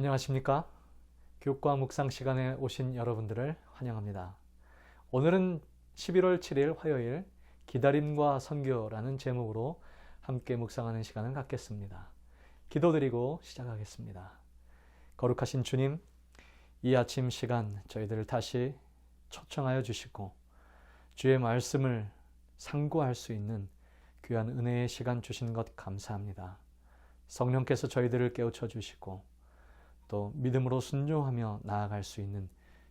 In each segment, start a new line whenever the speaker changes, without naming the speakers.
안녕하십니까? 교육과 묵상 시간에 오신 여러분들을 환영합니다. 오늘은 11월 7일 화요일 기다림과 선교라는 제목으로 함께 묵상하는 시간을 갖겠습니다. 기도드리고 시작하겠습니다. 거룩하신 주님, 이 아침 시간 저희들을 다시 초청하여 주시고 주의 말씀을 상고할 수 있는 귀한 은혜의 시간 주신 것 감사합니다. 성령께서 저희들을 깨우쳐 주시고 또 믿음으로 순종하며 나아갈 수 있는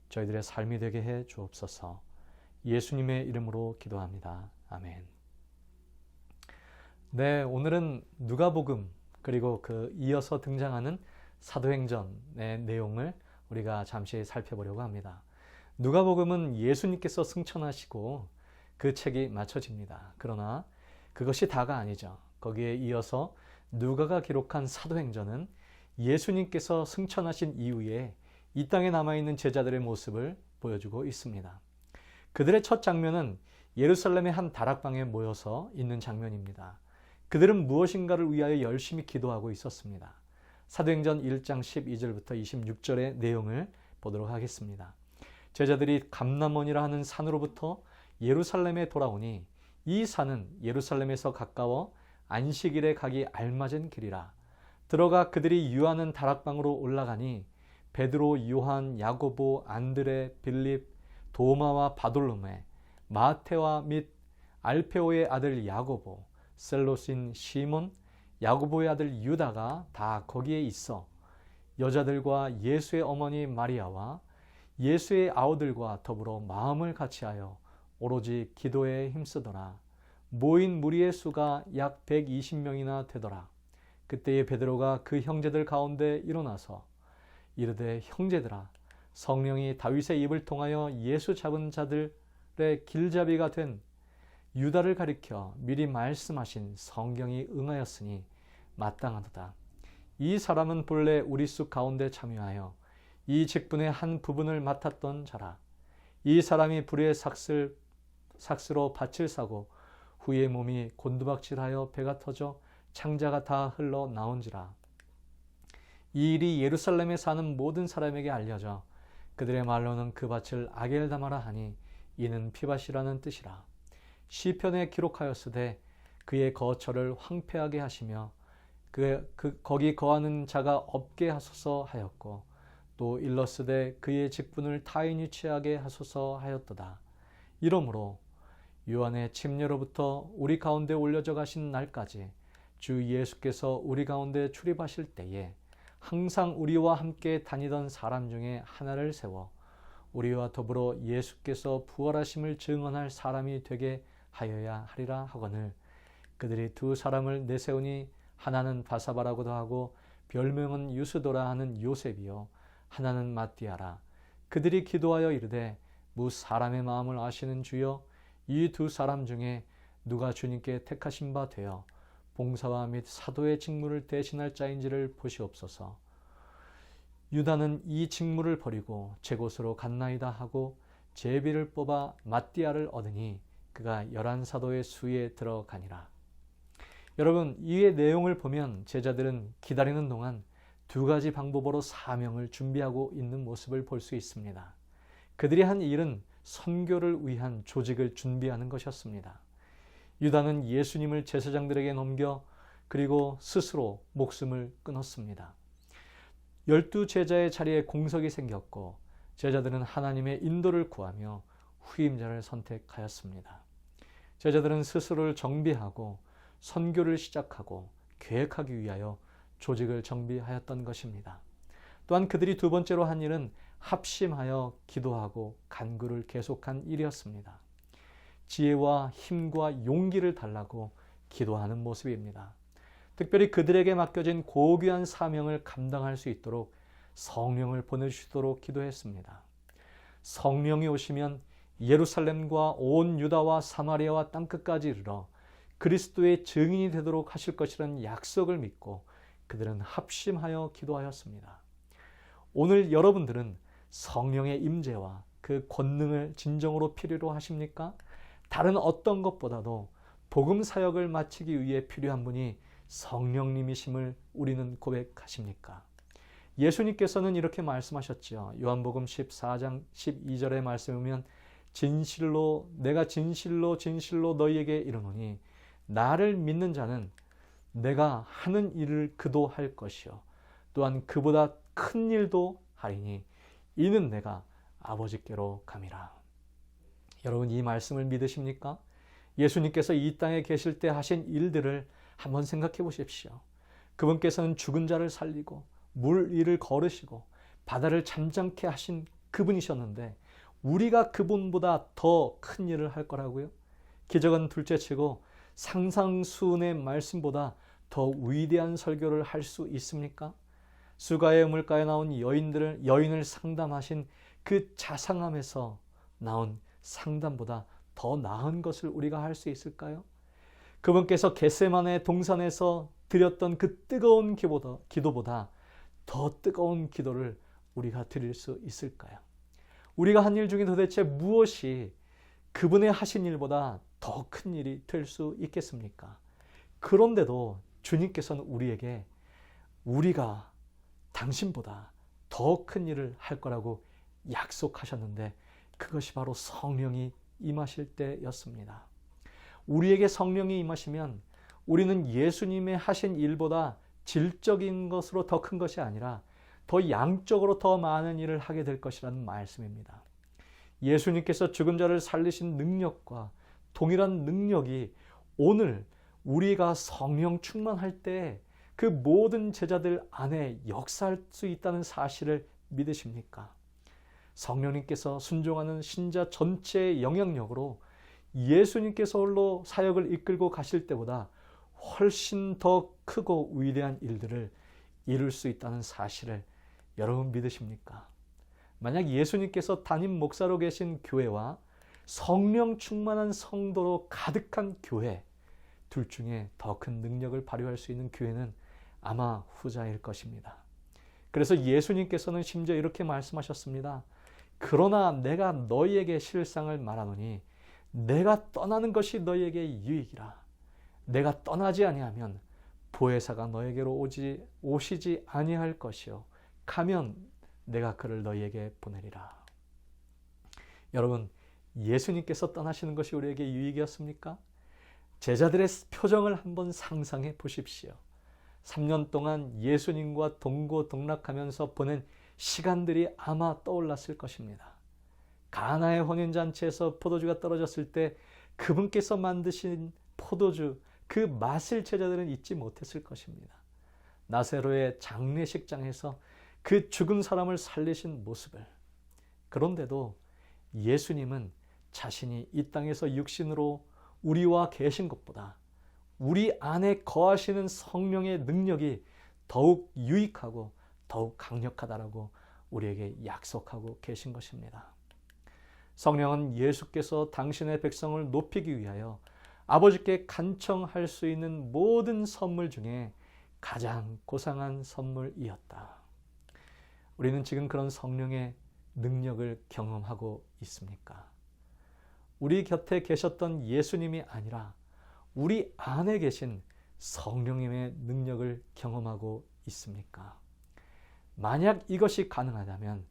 저희들의 삶이 되게 해 주옵소서. 예수님의 이름으로 기도합니다. 아멘. 네, 오늘은 누가복음 그리고 이어서 등장하는 사도행전의 내용을 우리가 잠시 살펴보려고 합니다. 누가복음은 예수님께서 승천하시고 그 책이 맞춰집니다. 그러나 그것이 다가 아니죠. 거기에 이어서 누가가 기록한 사도행전은 예수님께서 승천하신 이후에 이 땅에 남아있는 제자들의 모습을 보여주고 있습니다. 그들의 첫 장면은 예루살렘의 한 다락방에 모여서 있는 장면입니다. 그들은 무엇인가를 위하여 열심히 기도하고 있었습니다. 사도행전 1장 12절부터 26절의 내용을 보도록 하겠습니다. 제자들이 감람원이라 하는 산으로부터 예루살렘에 돌아오니 이 산은 예루살렘에서 가까워 안식일에 가기 알맞은 길이라. 들어가 그들이 유하는 다락방으로 올라가니 베드로, 요한, 야고보, 안드레, 빌립, 도마와 바돌로메, 마테와 및 알페오의 아들 야고보, 셀로신 시몬, 야고보의 아들 유다가 다 거기에 있어 여자들과 예수의 어머니 마리아와 예수의 아우들과 더불어 마음을 같이하여 오로지 기도에 힘쓰더라. 모인 무리의 수가 약 120명이나 되더라. 그때에 베드로가 그 형제들 가운데 일어나서 이르되 형제들아, 성령이 다윗의 입을 통하여 예수 잡은 자들의 길잡이가 된 유다를 가리켜 미리 말씀하신 성경이 응하였으니 마땅하도다. 이 사람은 본래 우리 수 가운데 참여하여 이 직분의 한 부분을 맡았던 자라. 이 사람이 불의 삭스로 밭을 사고 후에 몸이 곤두박질하여 배가 터져 창자가 다 흘러 나온지라. 이 일이 예루살렘에 사는 모든 사람에게 알려져 그들의 말로는 그 밭을 아겔다마라 하니 이는 피밭이라는 뜻이라. 시편에 기록하였으되 그의 거처를 황폐하게 하시며 거기 거하는 자가 없게 하소서 하였고 또 일렀으되 그의 직분을 타인이 취하게 하소서 하였도다. 이러므로 요한의 침례로부터 우리 가운데 올려져 가신 날까지 주 예수께서 우리 가운데 출입하실 때에 항상 우리와 함께 다니던 사람 중에 하나를 세워 우리와 더불어 예수께서 부활하심을 증언할 사람이 되게 하여야 하리라 하거늘 그들이 두 사람을 내세우니 하나는 바사바라고도 하고 별명은 유스도라 하는 요셉이요 하나는 마띠아라. 그들이 기도하여 이르되 무 사람의 마음을 아시는 주여 이 두 사람 중에 누가 주님께 택하신 바 되어 봉사와 및 사도의 직무를 대신할 자인지를 보시옵소서. 유다는 이 직무를 버리고 제 곳으로 갔나이다 하고 제비를 뽑아 마띠아를 얻으니 그가 11사도의 수에 들어가니라. 여러분, 이의 내용을 보면 제자들은 기다리는 동안 두 가지 방법으로 사명을 준비하고 있는 모습을 볼 수 있습니다. 그들이 한 일은 선교를 위한 조직을 준비하는 것이었습니다. 유다는 예수님을 제사장들에게 넘겨 그리고 스스로 목숨을 끊었습니다. 12 제자의 자리에 공석이 생겼고 제자들은 하나님의 인도를 구하며 후임자를 선택하였습니다. 제자들은 스스로를 정비하고 선교를 시작하고 계획하기 위하여 조직을 정비하였던 것입니다. 또한 그들이 두 번째로 한 일은 합심하여 기도하고 간구를 계속한 일이었습니다. 지혜와 힘과 용기를 달라고 기도하는 모습입니다. 특별히 그들에게 맡겨진 고귀한 사명을 감당할 수 있도록 성령을 보내주시도록 기도했습니다. 성령이 오시면 예루살렘과 온 유다와 사마리아와 땅끝까지 이르러 그리스도의 증인이 되도록 하실 것이라는 약속을 믿고 그들은 합심하여 기도하였습니다. 오늘 여러분들은 성령의 임재와 그 권능을 진정으로 필요로 하십니까? 다른 어떤 것보다도 복음 사역을 마치기 위해 필요한 분이 성령님이심을 우리는 고백하십니까? 예수님께서는 이렇게 말씀하셨죠. 요한복음 14장 12절의 말씀에 보면 진실로 내가 진실로 너희에게 이르노니 나를 믿는 자는 내가 하는 일을 그도 할 것이요 또한 그보다 큰 일도 하리니 이는 내가 아버지께로 감이라. 여러분, 이 말씀을 믿으십니까? 예수님께서 이 땅에 계실 때 하신 일들을 한번 생각해 보십시오. 그분께서는 죽은 자를 살리고 물 위를 걸으시고 바다를 잠잠케 하신 그분이셨는데 우리가 그분보다 더 큰 일을 할 거라고요? 기적은 둘째치고 상상수훈의 말씀보다 더 위대한 설교를 할 수 있습니까? 수가의 우물가에 나온 여인을 상담하신 그 자상함에서 나온 상담보다 더 나은 것을 우리가 할 수 있을까요? 그분께서 겟세마네 동산에서 드렸던 그 뜨거운 기도보다 더 뜨거운 기도를 우리가 드릴 수 있을까요? 우리가 한 일 중에 도대체 무엇이 그분의 하신 일보다 더 큰 일이 될 수 있겠습니까? 그런데도 주님께서는 우리에게 우리가 당신보다 더 큰 일을 할 거라고 약속하셨는데 그것이 바로 성령이 임하실 때였습니다. 우리에게 성령이 임하시면 우리는 예수님의 하신 일보다 질적인 것으로 더 큰 것이 아니라 더 양적으로 더 많은 일을 하게 될 것이라는 말씀입니다. 예수님께서 죽은 자를 살리신 능력과 동일한 능력이 오늘 우리가 성령 충만할 때 그 모든 제자들 안에 역사할 수 있다는 사실을 믿으십니까? 성령님께서 순종하는 신자 전체의 영향력으로 예수님께서 홀로 사역을 이끌고 가실 때보다 훨씬 더 크고 위대한 일들을 이룰 수 있다는 사실을 여러분 믿으십니까? 만약 예수님께서 담임 목사로 계신 교회와 성령 충만한 성도로 가득한 교회, 둘 중에 더 큰 능력을 발휘할 수 있는 교회는 아마 후자일 것입니다. 그래서 예수님께서는 심지어 이렇게 말씀하셨습니다. 그러나 내가 너희에게 실상을 말하노니 내가 떠나는 것이 너희에게 유익이라. 내가 떠나지 아니하면 보혜사가 너에게로 오시지 아니할 것이요 가면 내가 그를 너희에게 보내리라. 여러분, 예수님께서 떠나시는 것이 우리에게 유익이었습니까? 제자들의 표정을 한번 상상해 보십시오. 3년 동안 예수님과 동고동락하면서 보낸 시간들이 아마 떠올랐을 것입니다. 가나의 혼인잔치에서 포도주가 떨어졌을 때 그분께서 만드신 포도주, 그 맛을 제자들은 잊지 못했을 것입니다. 나세로의 장례식장에서 그 죽은 사람을 살리신 모습을. 그런데도 예수님은 자신이 이 땅에서 육신으로 우리와 계신 것보다 우리 안에 거하시는 성령의 능력이 더욱 유익하고 더욱 강력하다라고 우리에게 약속하고 계신 것입니다. 성령은 예수께서 당신의 백성을 높이기 위하여 아버지께 간청할 수 있는 모든 선물 중에 가장 고상한 선물이었다. 우리는 지금 그런 성령의 능력을 경험하고 있습니까? 우리 곁에 계셨던 예수님이 아니라 우리 안에 계신 성령님의 능력을 경험하고 있습니까? 만약 이것이 가능하다면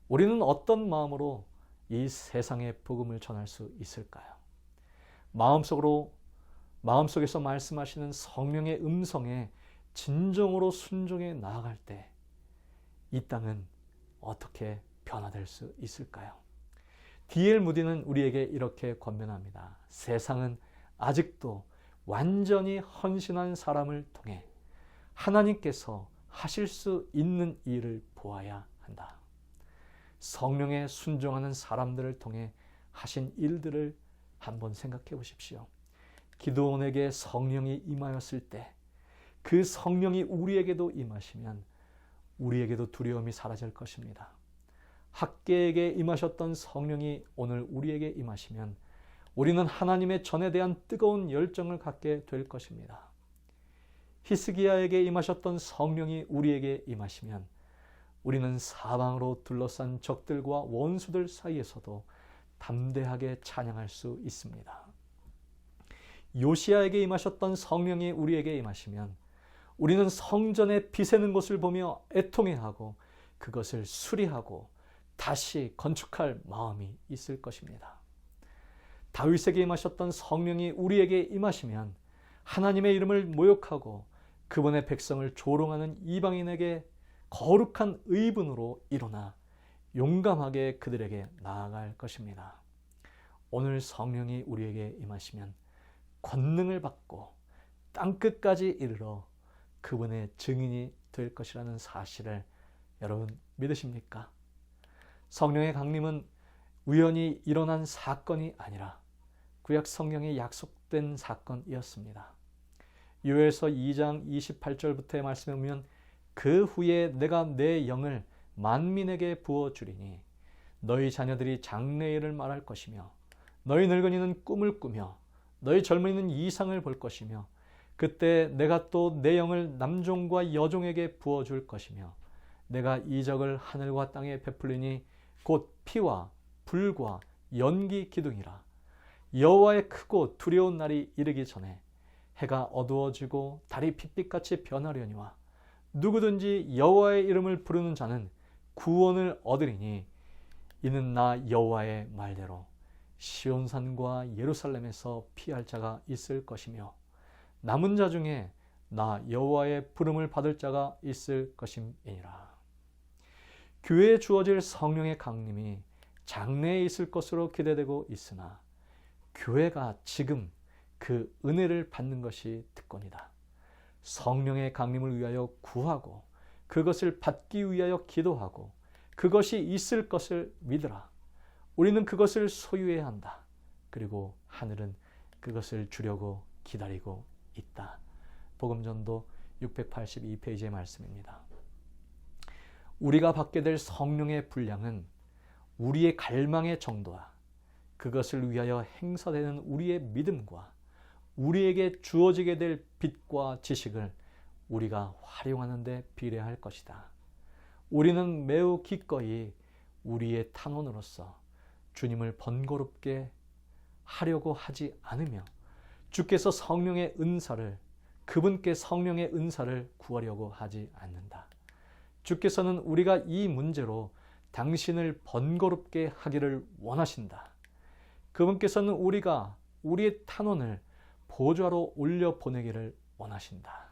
우리는 어떤 마음으로 이 세상의 복음을 전할 수 있을까요? 마음속에서 말씀하시는 성령의 음성에 진정으로 순종해 나아갈 때 이 땅은 어떻게 변화될 수 있을까요? D.L. 무디는 우리에게 이렇게 권면합니다. 세상은 아직도 완전히 헌신한 사람을 통해 하나님께서 하실 수 있는 일을 보아야 한다. 성령에 순종하는 사람들을 통해 하신 일들을 한번 생각해 보십시오. 기드온에게 성령이 임하였을 때 그 성령이 우리에게도 임하시면 우리에게도 두려움이 사라질 것입니다. 학개에게 임하셨던 성령이 오늘 우리에게 임하시면 우리는 하나님의 전에 대한 뜨거운 열정을 갖게 될 것입니다. 히스기야에게 임하셨던 성령이 우리에게 임하시면 우리는 사방으로 둘러싼 적들과 원수들 사이에서도 담대하게 찬양할 수 있습니다. 요시야에게 임하셨던 성령이 우리에게 임하시면 우리는 성전에 비새는 것을 보며 애통해하고 그것을 수리하고 다시 건축할 마음이 있을 것입니다. 다윗에게 임하셨던 성령이 우리에게 임하시면 하나님의 이름을 모욕하고 그분의 백성을 조롱하는 이방인에게 거룩한 의분으로 일어나 용감하게 그들에게 나아갈 것입니다. 오늘 성령이 우리에게 임하시면 권능을 받고 땅끝까지 이르러 그분의 증인이 될 것이라는 사실을 여러분 믿으십니까? 성령의 강림은 우연히 일어난 사건이 아니라 구약 성경에 약속된 사건이었습니다. 요엘서 2장 28절부터의 말씀에 보면 그 후에 내가 내 영을 만민에게 부어주리니 너희 자녀들이 장래일을 말할 것이며 너희 늙은이는 꿈을 꾸며 너희 젊은이는 이상을 볼 것이며 그때 내가 또 내 영을 남종과 여종에게 부어줄 것이며 내가 이적을 하늘과 땅에 베풀리니 곧 피와 불과 연기 기둥이라. 여호와의 크고 두려운 날이 이르기 전에 해가 어두워지고 달이 핏빛같이 변하려니와 누구든지 여호와의 이름을 부르는 자는 구원을 얻으리니 이는 나 여호와의 말대로 시온산과 예루살렘에서 피할 자가 있을 것이며 남은 자 중에 나 여호와의 부름을 받을 자가 있을 것임이니라. 교회에 주어질 성령의 강림이 장래에 있을 것으로 기대되고 있으나 교회가 지금 그 은혜를 받는 것이 특권이다. 성령의 강림을 위하여 구하고 그것을 받기 위하여 기도하고 그것이 있을 것을 믿으라. 우리는 그것을 소유해야 한다. 그리고 하늘은 그것을 주려고 기다리고 있다. 복음전도 682페이지의 말씀입니다. 우리가 받게 될 성령의 분량은 우리의 갈망의 정도와 그것을 위하여 행사되는 우리의 믿음과 우리에게 주어지게 될 빛과 지식을 우리가 활용하는 데 비례할 것이다. 우리는 매우 기꺼이 우리의 탄원으로서 주님을 번거롭게 하려고 하지 않으며 주께서 성령의 은사를 그분께 성령의 은사를 구하려고 하지 않는다. 주께서는 우리가 이 문제로 당신을 번거롭게 하기를 원하신다. 그분께서는 우리가 우리의 탄원을 보좌로 올려 보내기를 원하신다.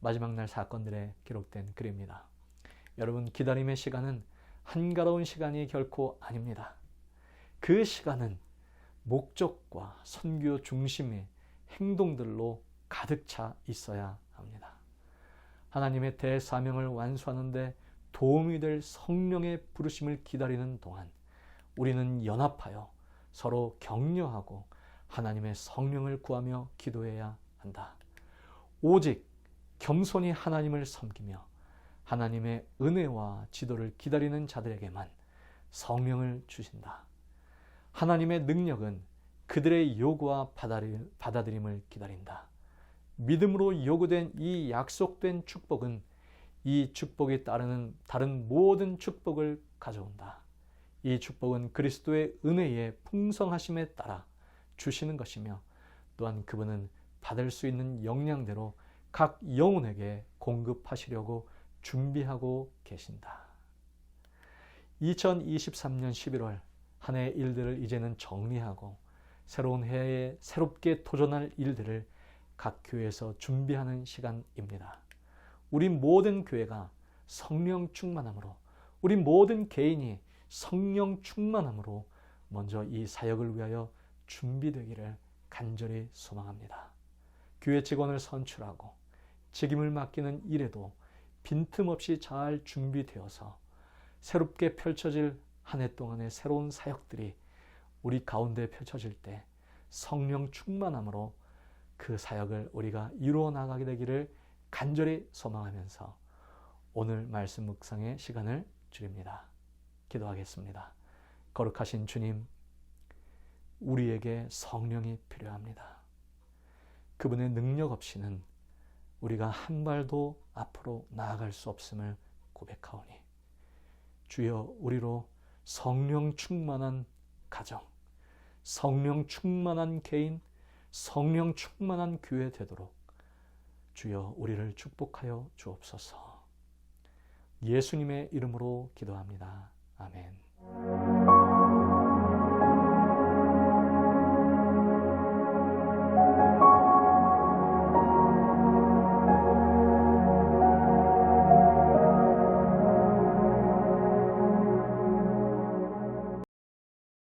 마지막 날 사건들에 기록된 글입니다. 여러분, 기다림의 시간은 한가로운 시간이 결코 아닙니다. 그 시간은 목적과 선교 중심의 행동들로 가득 차 있어야 합니다. 하나님의 대사명을 완수하는 데 도움이 될 성령의 부르심을 기다리는 동안 우리는 연합하여 서로 격려하고 하나님의 성령을 구하며 기도해야 한다. 오직 겸손히 하나님을 섬기며 하나님의 은혜와 지도를 기다리는 자들에게만 성령을 주신다. 하나님의 능력은 그들의 요구와 받아들임을 기다린다. 믿음으로 요구된 이 약속된 축복은 이 축복이 따르는 다른 모든 축복을 가져온다. 이 축복은 그리스도의 은혜의 풍성하심에 따라 주시는 것이며 또한 그분은 받을 수 있는 역량대로 각 영혼에게 공급하시려고 준비하고 계신다. 2023년 11월 한 해의 일들을 이제는 정리하고 새로운 해에 새롭게 도전할 일들을 각 교회에서 준비하는 시간입니다. 우리 모든 교회가 성령 충만함으로, 우리 모든 개인이 성령 충만함으로 먼저 이 사역을 위하여 준비되기를 간절히 소망합니다. 교회 직원을 선출하고 책임을 맡기는 일에도 빈틈없이 잘 준비되어서 새롭게 펼쳐질 한 해 동안의 새로운 사역들이 우리 가운데 펼쳐질 때 성령 충만함으로 그 사역을 우리가 이루어 나가게 되기를 간절히 소망하면서 오늘 말씀 묵상의 시간을 드립니다. 기도하겠습니다. 거룩하신 주님, 우리에게 성령이 필요합니다. 그분의 능력 없이는 우리가 한 발도 앞으로 나아갈 수 없음을 고백하오니 주여, 우리로 성령 충만한 가정, 성령 충만한 개인, 성령 충만한 교회 되도록 주여 우리를 축복하여 주옵소서. 예수님의 이름으로 기도합니다. 아멘.